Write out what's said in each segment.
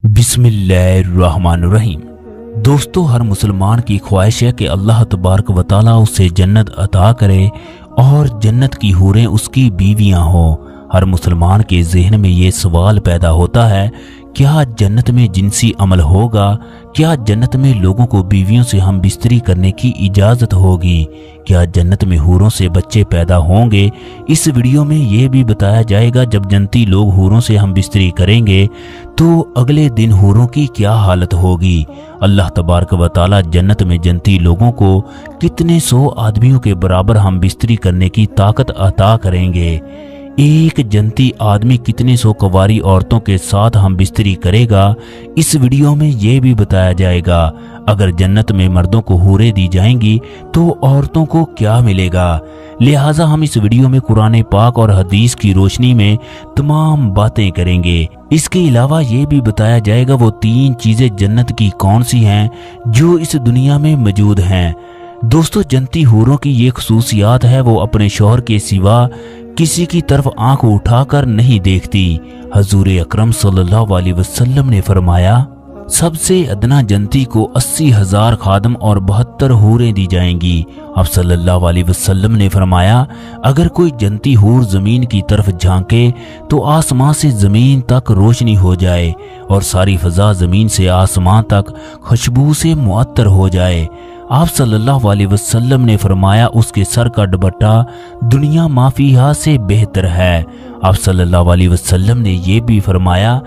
बिस्मिल्लाहिर्रहमानिर्रहीम। दोस्तों, हर मुसलमान की ख्वाहिश है कि अल्लाह तबारक व तआला उसे जन्नत अता करे और जन्नत की हूरें उसकी बीवियां हों। हर मुसलमान के जहन में ये सवाल पैदा होता है, क्या जन्नत में जिनसी अमल होगा? क्या जन्नत में लोगों को बीवियों से हम बिस्तरी करने की इजाज़त होगी? क्या जन्नत में हूरों से बच्चे पैदा होंगे? इस वीडियो में ये भी बताया जाएगा, जब जन्नती लोग हूरों से हम बिस्तरी करेंगे तो अगले दिन हूरों की क्या हालत होगी। अल्लाह तबारक व तआला जन्नत में जन्नती लोगों को कितने सौ आदमियों के बराबर हम बिस्तरी करने की ताकत अता करेंगे। एक जन्नती आदमी कितने सौ कुंवारी औरतों के साथ हम बिस्तरी करेगा, इस वीडियो में ये भी बताया जाएगा। अगर जन्नत में मर्दों को हूरें दी जाएंगी तो औरतों को क्या मिलेगा। लिहाजा हम इस वीडियो में कुरान पाक और हदीस की रोशनी में तमाम बातें करेंगे। इसके अलावा ये भी बताया जाएगा वो 3 चीजें जन्नत की कौन सी हैं जो इस दुनिया में मौजूद हैं। दोस्तों, जन्नती हूरों की ये खसूसियात है, वो अपने शौहर के सिवा किसी की तरफ आंख उठाकर नहीं देखती। हजूर अकरम सल्लल्लाहु अलैहि वसल्लम ने फरमाया, सबसे अदना जन्नती को 80,000 खादम और 72 हूरें दी जाएंगी। अब सल्लल्लाहु अलैहि वसल्लम ने फरमाया, अगर कोई जन्नती हूर जमीन की तरफ झांके तो आसमां से जमीन तक रोशनी हो जाए और सारी फजा जमीन से आसमां तक खुशबू से मुअत्तर हो जाए। आप सल्लल्लाहु अलैहि वसल्लम ने फरमाया, उसके सर का दुपट्टा दुनिया माफिया से बेहतर है। आप सल्लल्लाहु अलैहि वसल्लम ने यह भी फरमाया,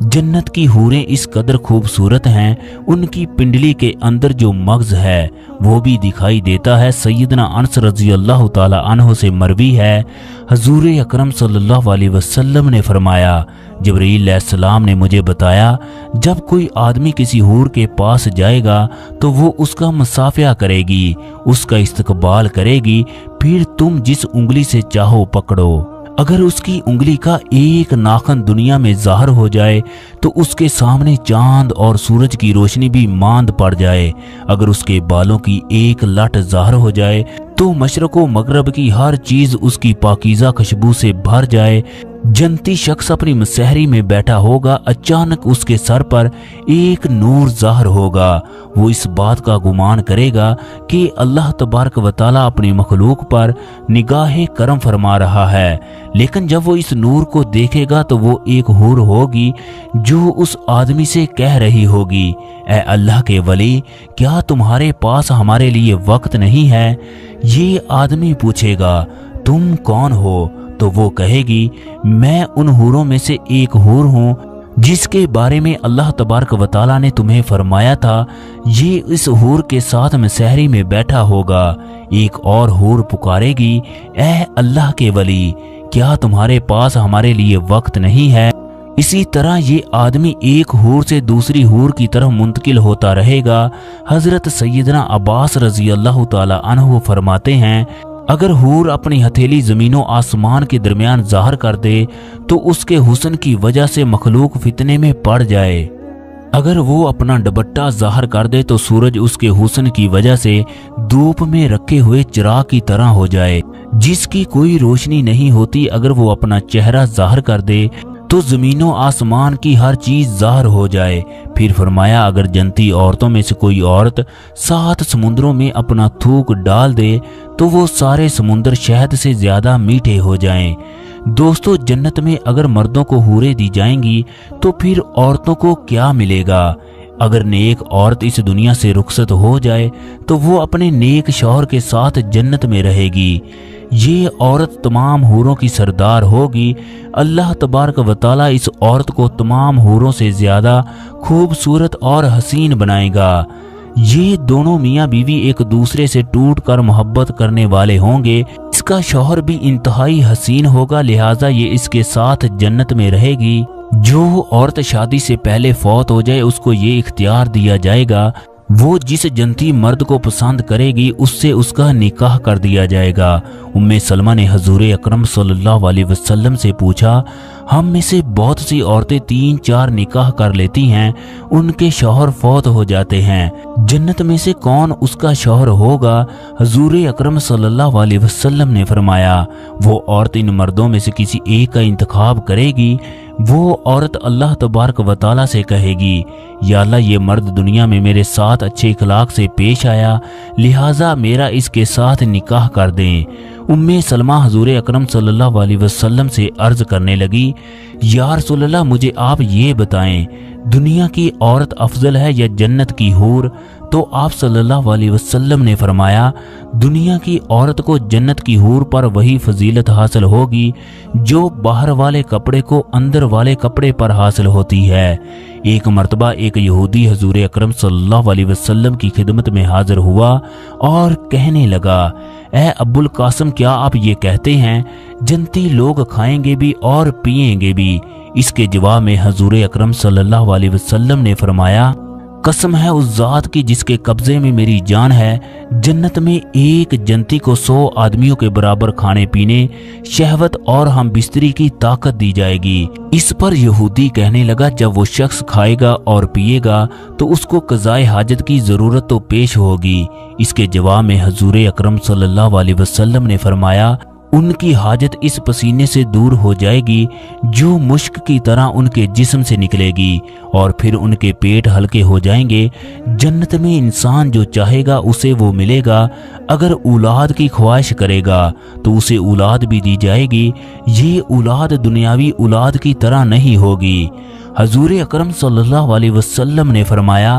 जन्नत की हूरें इस कदर खूबसूरत हैं, उनकी पिंडली के अंदर जो मगज है वो भी दिखाई देता है। सैयदना अनस रज़ी अल्लाह ताला अन्हु से मरवी है, हजूर अकरम सल्लल्लाहु अलैहि वसल्लम ने फरमाया, जिब्रील अलैहिस्सलाम ने मुझे बताया, जब कोई आदमी किसी हूर के पास जाएगा तो वो उसका मुसाफिया करेगी, उसका इस्तकबाल करेगी, फिर तुम जिस उंगली से चाहो पकड़ो। अगर उसकी उंगली का एक नाखन दुनिया में ज़ाहिर हो जाए तो उसके सामने चांद और सूरज की रोशनी भी मांद पड़ जाए। अगर उसके बालों की एक लट ज़ाहिर हो जाए तो मशरक़ व मगरब की हर चीज उसकी पाकीज़ा खुशबू से भर जाए। जन्नती शख्स अपनी मसहरी में बैठा होगा, अचानक उसके सर पर एक नूर ज़ाहिर होगा। वो इस बात का गुमान करेगा कि अल्लाह तबारक व तआला अपनी मखलूक पर निगाह करम फरमा रहा है। लेकिन जब वो इस नूर को देखेगा तो वो एक हूर होगी जो उस आदमी से कह रही होगी, ऐ अल्लाह के वली, क्या तुम्हारे पास हमारे लिए वक्त नहीं है? ये आदमी पूछेगा, तुम कौन हो? तो वो कहेगी, मैं उन हूरों में से एक हूर हूँ जिसके बारे में अल्लाह तबारक व तआला ने तुम्हें फरमाया था, ये इस हूर के साथ मसहरी में बैठा होगा। एक और हूर पुकारेगी, ऐ अल्लाह के वली, क्या तुम्हारे पास हमारे लिए वक्त नहीं है? इसी तरह ये आदमी एक हूर से दूसरी हूर की तरफ मुंतकिल होता रहेगा। हजरत सैयदना अब्बास रजी अल्लाह ताला अन्हु फरमाते हैं, अगर हूर अपनी हथेली जमीनों आसमान के दरमियान ज़ाहिर कर दे तो उसके हुस्न की वजह से मखलूक फितने में पड़ जाए। अगर वो अपना दुपट्टा ज़ाहिर कर दे तो सूरज उसके हुस्न की वजह से धूप में रखे हुए चिराग की तरह हो जाए जिसकी कोई रोशनी नहीं होती। अगर वो अपना चेहरा ज़ाहिर कर दे तो जमीनों आसमान की हर चीज ज़ाहिर हो जाए। फिर फरमाया, अगर जन्नती औरतों में से कोई औरत 7 समुद्रों में अपना थूक डाल दे तो वो सारे समुद्र शहद से ज्यादा मीठे हो जाएं। दोस्तों, जन्नत में अगर मर्दों को हूरें दी जाएंगी तो फिर औरतों को क्या मिलेगा? अगर नेक औरत इस दुनिया से रुखसत हो जाए तो वो अपने नेक शौहर के साथ जन्नत में रहेगी। ये औरत तमाम हूरों की सरदार होगी। अल्लाह तबारक व तआला इस औरत को तमाम हूरों से ज्यादा खूबसूरत और हसीन बनाएगा। ये दोनों मियाँ बीवी एक दूसरे से टूट कर मोहब्बत करने वाले होंगे। इसका शौहर भी इंतहाई हसीन होगा, लिहाजा ये इसके साथ जन्नत में रहेगी। जो औरत शादी से पहले फौत हो जाए उसको ये इख्तियार दिया जाएगा, वो जिस जन्नती मर्द को पसंद करेगी उससे उसका निकाह कर दिया जाएगा। उम्मे सलमा ने हजूर अकरम सल्लल्लाहु अलैहि वसल्लम से पूछा, हम में से बहुत सी औरतें 3-4 निकाह कर लेती हैं, उनके शौहर फौत हो जाते हैं, जन्नत में से कौन उसका शौहर होगा? हजूर अकरम सल्लल्लाहु अलैहि वसल्लम ने फरमाया, वो औरत इन मर्दों में से किसी एक का इंतखाब करेगी, वो औरत अल्लाह तबारक व तआला से कहेगी, या अल्लाह ये मर्द दुनिया में मेरे साथ अच्छे इखलाक से पेश आया, लिहाजा मेरा इसके साथ निकाह कर दें। उम्मे सलमा हजूर अकरम सल्लल्लाहु अलैहि वसल्लम से अर्ज करने लगी, या रसूलल्लाह मुझे आप ये बताएं, दुनिया की औरत अफजल है या जन्नत की हूर? तो आप सल्लल्लाहु अलैहि वसल्लम ने फरमाया, दुनिया की औरत को जन्नत की हूर पर वही फजीलत हासिल होगी जो बाहर वाले कपड़े को अंदर वाले कपड़े पर हासिल होती है। एक मर्तबा एक यहूदी हजूर अकरम सल्लल्लाहु अलैहि वसल्लम की खिदमत में हाजिर हुआ और कहने लगा, ए अब्बुल कासिम, क्या आप ये कहते हैं जन्नती लोग खाएंगे भी और पिएंगे भी? इसके जवाब में हजूर अकरम सल्लल्लाहु अलैहि वसल्लम ने फरमाया, कसम है उस जात की जिसके कब्जे में मेरी जान है, जन्नत में एक जन्नती को 100 आदमियों के बराबर खाने पीने, शहवत और हम बिस्तरी की ताकत दी जाएगी। इस पर यहूदी कहने लगा, जब वो शख्स खाएगा और पिएगा तो उसको कज़ाए हाजत की जरूरत तो पेश होगी। इसके जवाब में हजूर अकरम सल्लल्लाहु अलैहि वसल्लम ने फरमाया, उनकी हाजत इस पसीने से दूर हो जाएगी जो मुश्क की तरह उनके जिस्म से निकलेगी और फिर उनके पेट हल्के हो जाएंगे। जन्नत में इंसान जो चाहेगा उसे वो मिलेगा। अगर औलाद की ख्वाहिश करेगा तो उसे औलाद भी दी जाएगी। ये औलाद दुनियावी औलाद की तरह नहीं होगी। हजूर अकरम सल्लल्लाहु अलैहि वसल्लम ने फरमाया,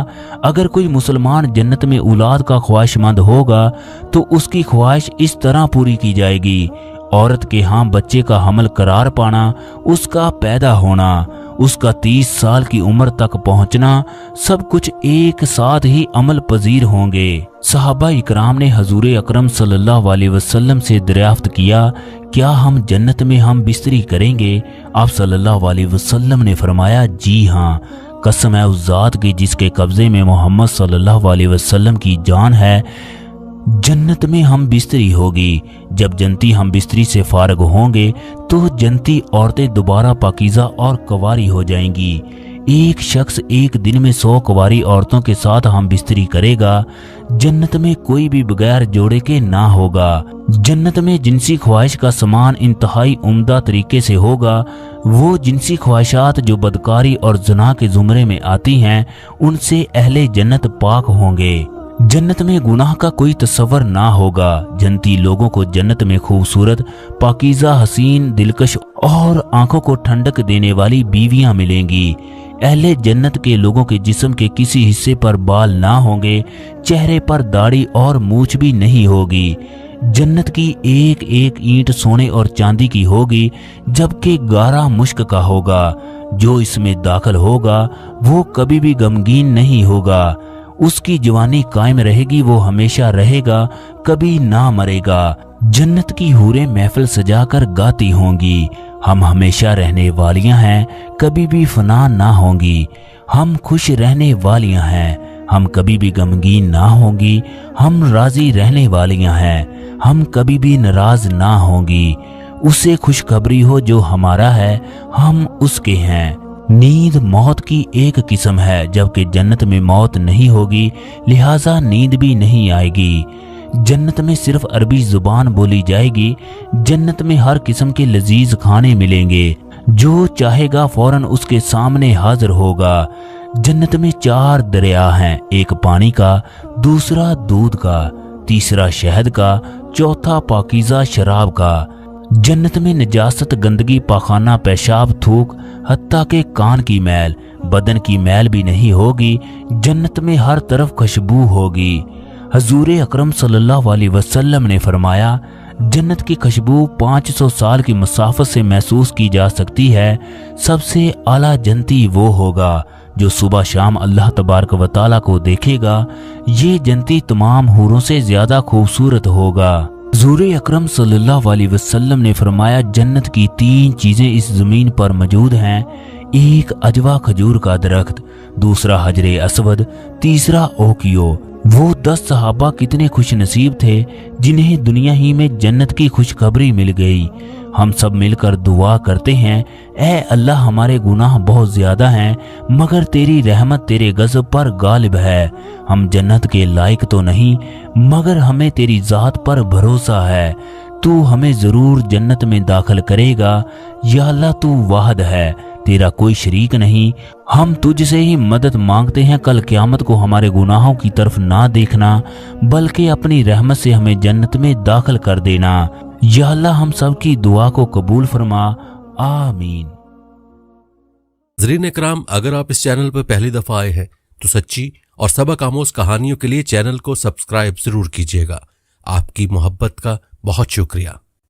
अगर कोई मुसलमान जन्नत में औलाद का ख्वाहिशमंद होगा तो उसकी ख्वाहिश इस तरह पूरी की जाएगी। औरत के यहाँ बच्चे का हमल करार पाना, उसका पैदा होना, उसका 30 साल की उम्र तक पहुंचना, सब कुछ एक साथ ही अमल पजीर होंगे। सहाबा इकराम ने हजूर अकरम सल्लल्लाहु अलैहि वसल्लम से दरियाफ्त किया, क्या हम जन्नत में हम बिस्तरी करेंगे? आप सल्लल्लाहु अलैहि वसल्लम ने फरमाया, जी हाँ, कसम है उस जात की जिसके कब्जे में मोहम्मद सल्लल्लाहु अलैहि वसल्लम की जान है, जन्नत में हम बिस्तरी होगी। जब जन्नती हम बिस्तरी से फारग होंगे तो जन्नती औरतें दोबारा पाकीज़ा और कवारी हो जाएंगी। एक शख्स एक दिन में 100 कुंवारी औरतों के साथ हम बिस्तरी करेगा। जन्नत में कोई भी बगैर जोड़े के ना होगा। जन्नत में जिनसी ख्वाहिश का सामान इंतहाई उम्दा तरीके से होगा। वो जिनसी ख्वाहिशात जो बदकारी और ज़ना के ज़ुमरे में आती हैं, उनसे अहले जन्नत पाक होंगे। जन्नत में गुनाह का कोई तस्वर ना होगा। जन्नती लोगों को जन्नत में खूबसूरत, पाकीज़ा, हसीन, दिलकश और आंखों को ठंडक देने वाली बीवियां मिलेंगी। अहले जन्नत के लोगों के जिस्म के किसी हिस्से पर बाल ना होंगे, चेहरे पर दाढ़ी और मूछ भी नहीं होगी। जन्नत की एक एक ईंट सोने और चांदी की होगी, जबकि गारा मुश्क का होगा। जो इसमें दाखिल होगा वो कभी भी गमगीन नहीं होगा। उसकी जवानी कायम रहेगी, वो हमेशा रहेगा, कभी ना मरेगा। जन्नत की हूरें महफिल सजाकर गाती होंगी, हम हमेशा रहने वालियां हैं, कभी भी फना ना होंगी। हम खुश रहने वालियां हैं, हम कभी भी गमगीन ना होंगी। हम राजी रहने वालियां हैं, हम कभी भी नाराज ना होंगी। उसे खुशखबरी हो जो हमारा है, हम उसके हैं। नींद मौत की एक किस्म है, जबकि जन्नत में मौत नहीं होगी, लिहाजा नींद भी नहीं आएगी। जन्नत में सिर्फ अरबी जुबान बोली जाएगी। जन्नत में हर किस्म के लजीज खाने मिलेंगे, जो चाहेगा फौरन उसके सामने हाजिर होगा। जन्नत में 4 दरिया हैं, एक पानी का, दूसरा दूध का, तीसरा शहद का, चौथा पाकीज़ा शराब का। जन्नत में नजासत, गंदगी, पाखाना, पेशाब, थूक, हत्ता के कान की मैल, बदन की मैल भी नहीं होगी। जन्नत में हर तरफ खुशबू होगी। हजूर अकरम सल्लल्लाहु अलैहि वसल्लम ने फरमाया, जन्नत की खुशबू 500 साल की मसाफत से महसूस की जा सकती है। सबसे आला जन्नती वो होगा जो सुबह शाम अल्लाह तबारक व तआला को देखेगा। ये जन्नती तमाम हूरों से ज्यादा खूबसूरत होगा। हजूर अकरम सल्लल्लाहु अलैहि वसल्लम ने फरमाया, जन्नत की 3 चीजें इस जमीन पर मौजूद हैं। एक अजवा खजूर का दरख्त, दूसरा हजरे असवद, तीसरा ओकियो। वो 10 सहाबा कितने खुश नसीब थे जिन्हें दुनिया ही में जन्नत की खुशखबरी मिल गई। हम सब मिलकर दुआ करते हैं, ऐ अल्लाह, हमारे गुनाह बहुत ज्यादा हैं, मगर तेरी रहमत तेरे गज़ब पर गालिब है। हम जन्नत के लायक तो नहीं, मगर हमें तेरी ज़ात पर भरोसा है। तू हमें जरूर जन्नत में दाखिल करेगा। या अल्लाह, तू वाहद है, تیرا کوئی شریک نہیں۔ ہم تجھ سے ہی مدد مانگتے ہیں، کل قیامت کو ہمارے گناہوں کی طرف نہ دیکھنا بلکہ اپنی رحمت سے ہمیں جنت میں داخل کر دینا۔ یا اللہ ہم سب کی دعا کو قبول فرما، آمین۔ ناظرین اکرام، اگر آپ اس چینل پر پہلی دفعہ آئے ہیں تو سچی اور سبق آموز کہانیوں کے لیے چینل کو سبسکرائب ضرور کیجیے گا۔ آپ کی محبت کا بہت شکریہ۔